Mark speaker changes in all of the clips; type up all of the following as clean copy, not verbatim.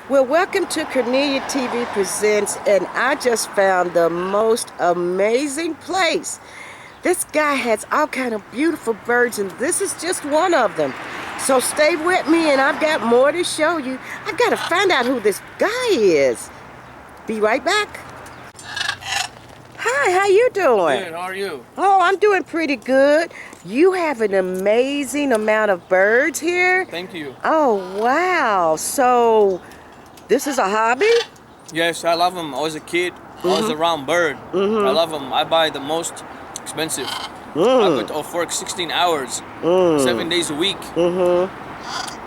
Speaker 1: Well, welcome to Cornelia TV Presents, and I just found the most amazing place. This guy has all kind of beautiful birds, and this is just one of them. So stay with me, and I've got more to show you. I've got to find out who this guy is. Be right back. Hi, how you doing?
Speaker 2: Good, how are you?
Speaker 1: Oh, I'm doing pretty good. You have an amazing amount of birds here.
Speaker 2: Thank you.
Speaker 1: Oh, wow. So this is a hobby?
Speaker 2: Yes, I love them. I was a kid. I was around bird. I love them. I buy the most expensive. I go to work 16 hours, 7 days a week.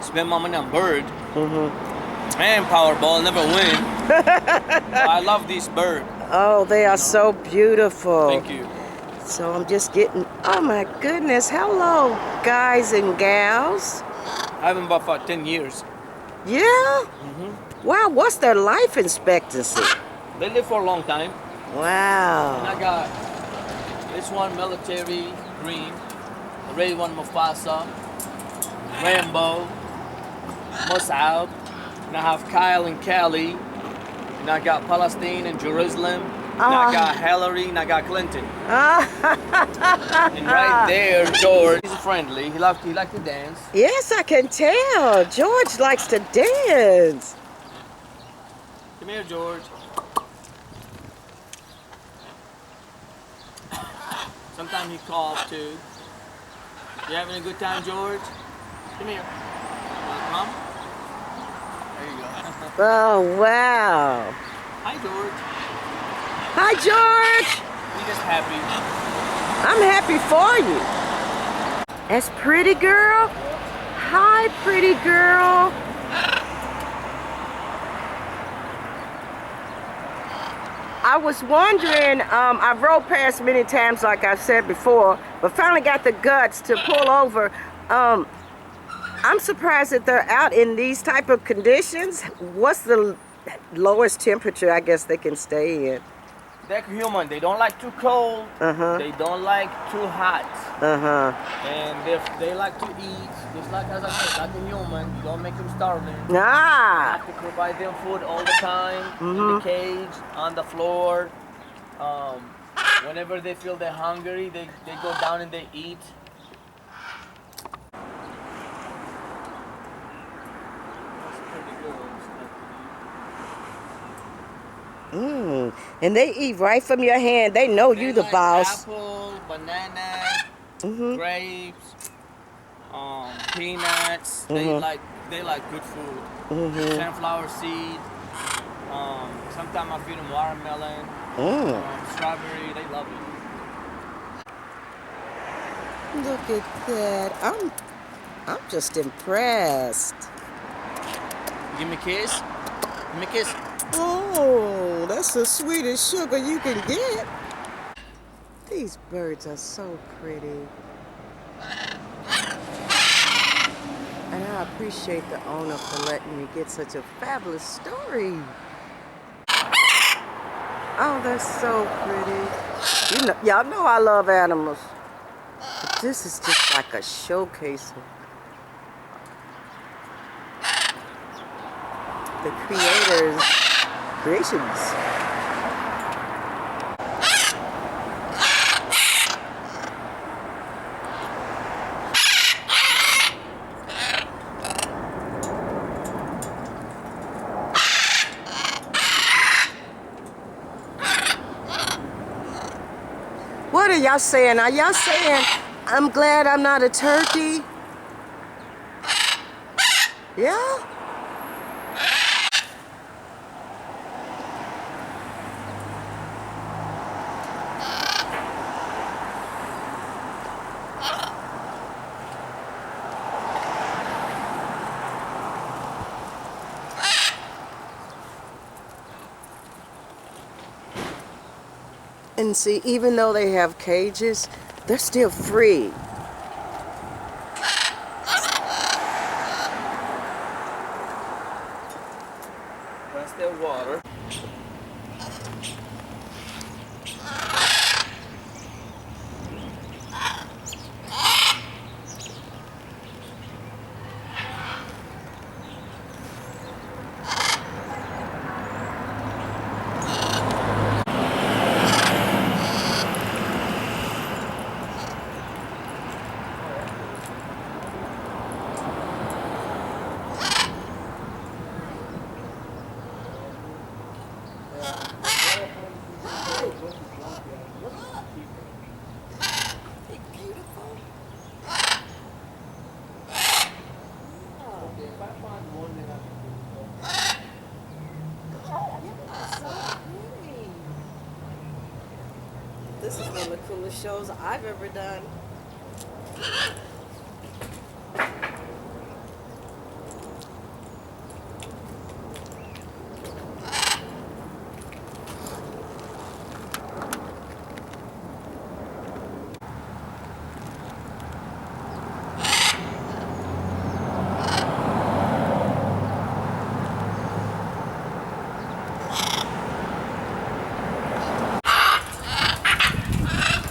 Speaker 2: Spend my money on bird. And Powerball, never win. I love these bird.
Speaker 1: Oh, they are so beautiful.
Speaker 2: Thank you.
Speaker 1: So I'm just getting, oh my goodness. Hello, guys and gals.
Speaker 2: I have them about for 10 years.
Speaker 1: Yeah? Wow, what's their life expectancy?
Speaker 2: They live for a long time. And
Speaker 1: Wow.
Speaker 2: I got this one military green, the red one Mufasa, Rambo, Moss-Oldham, and I have Kyle and Callie, and I got Palestine and Jerusalem, and I got Hillary, and I got Clinton. And right there, George, he's friendly. He likes to dance.
Speaker 1: Yes, I can tell. George likes to dance.
Speaker 2: Come here, George. Sometimes he calls too. You having a good time, George? Come here. Mom? There you go.
Speaker 1: Oh, wow.
Speaker 2: Hi, George.
Speaker 1: Hi, George.
Speaker 2: He's just happy.
Speaker 1: I'm happy for you. That's pretty girl. Hi, pretty girl. I was wondering, I've rode past many times like I've said before, but finally got the guts to pull over. I'm surprised that they're out in these type of conditions. What's the lowest temperature I guess they can stay in?
Speaker 2: They're human. They don't like too cold. They don't like too hot. And if they like to eat, just like as I said, like a human, you don't make them starving. You
Speaker 1: Ah.
Speaker 2: have to provide them food all the time, in the cage, on the floor. Whenever they feel they're hungry, they go down and they eat. That's pretty good.
Speaker 1: And they eat right from your hand. They know you the
Speaker 2: like
Speaker 1: boss.
Speaker 2: Apple, banana, grapes, peanuts. They like good food. Sunflower seed. Sometimes I feed them watermelon, strawberry. They love it.
Speaker 1: Look at that. I'm just impressed.
Speaker 2: Give me a kiss. Give me a kiss.
Speaker 1: Oh, that's the sweetest sugar you can get. These birds are so pretty. And I appreciate the owner for letting me get such a fabulous story. Oh, they're so pretty. Y'all know I love animals. But this is just like a showcase of the creator's creations. What are y'all saying? Are y'all saying, I'm glad I'm not a turkey? Yeah? And see, even though they have cages, they're still free.
Speaker 2: That's their water.
Speaker 1: This is one of the coolest shows I've ever done.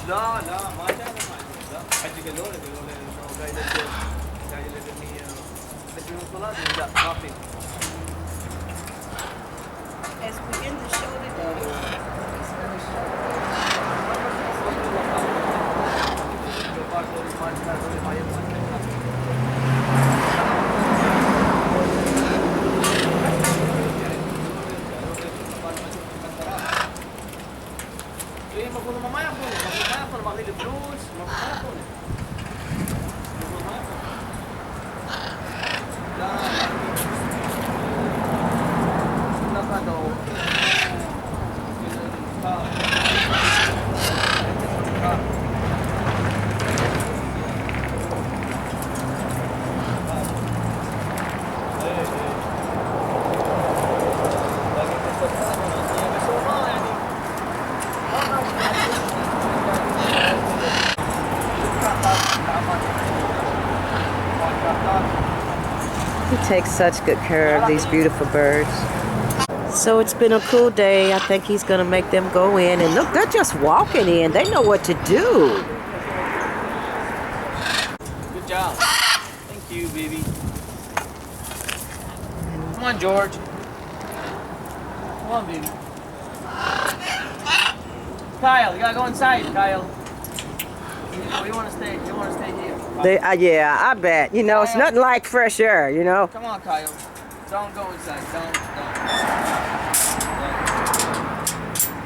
Speaker 2: لا لا ما تعمل لا حجي قالوا لي انه قاعد يلدني بس من الصلاه لا ما في.
Speaker 1: As we end the show today, he's going to show
Speaker 2: المفروض ما ياخذونه، المفروض ما ياخذونه، باخذ فلوس، المفروض ما ياخذونه. المفروض ما ياخذونه. لا لا خذوا.
Speaker 1: He takes such good care of these beautiful birds. So it's been a cool day. I think he's going to make them go in. And look, they're just walking in. They know what to do.
Speaker 2: Good job. Thank you, baby. Come on, George. Come on, baby. Kyle, you gotta go inside, Kyle. You want to stay? You want to stay here?
Speaker 1: Yeah, I bet. You know, it's nothing like fresh air, you know.
Speaker 2: Come on, Kyle. Don't go inside. Don't.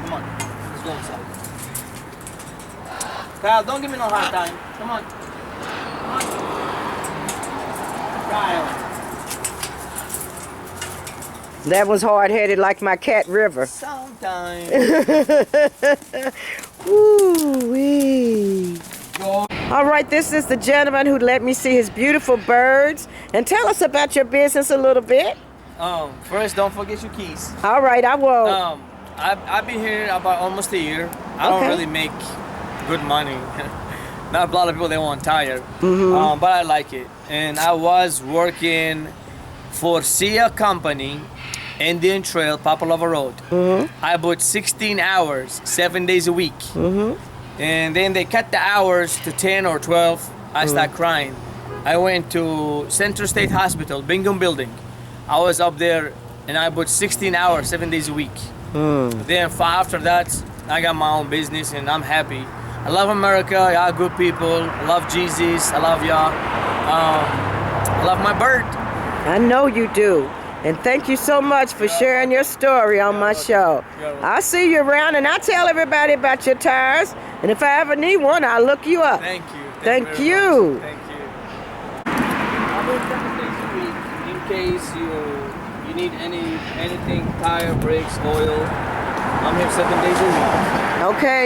Speaker 2: Come on. Let's go inside. Kyle, don't give me no hard time. Come on. Come on. Kyle.
Speaker 1: That was hard-headed like my cat River.
Speaker 2: Sometimes.
Speaker 1: Ooh-wee. All right, this is the gentleman who let me see his beautiful birds. And tell us about your business a little bit.
Speaker 2: First, don't forget your keys.
Speaker 1: All right, I won't.
Speaker 2: I've been here about almost a year. I don't really make good money. Not a lot of people, they want tired. But I like it. And I was working for Sia Company, Indian Trail, Papalova Road. I put 16 hours, 7 days a week. And then they cut the hours to 10 or 12. I started crying. I went to Central State Hospital, Bingham Building. I was up there and I put 16 hours, 7 days a week. Then after that, I got my own business and I'm happy. I love America, y'all good people. I love Jesus, I love y'all. I love my bird.
Speaker 1: I know you do. And thank you so much for sharing your story on my show. I'll see you around and I'll tell everybody about your tires. And if I ever need one, I'll look you up.
Speaker 2: Thank you.
Speaker 1: Thank you.
Speaker 2: Thank you. I'm in 7 days a week in case you need anything, tire, brakes, oil. I'm here 7 days a week.
Speaker 1: Okay.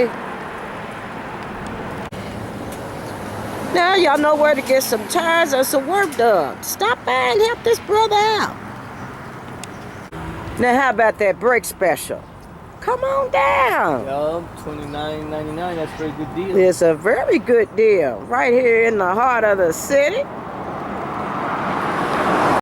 Speaker 1: Now y'all know where to get some tires or some work done. Stop by and help this brother out. Now how about that brake special? Come on down.
Speaker 2: Yup, $29.99, that's a very good deal.
Speaker 1: It's a very good deal. Right here in the heart of the city.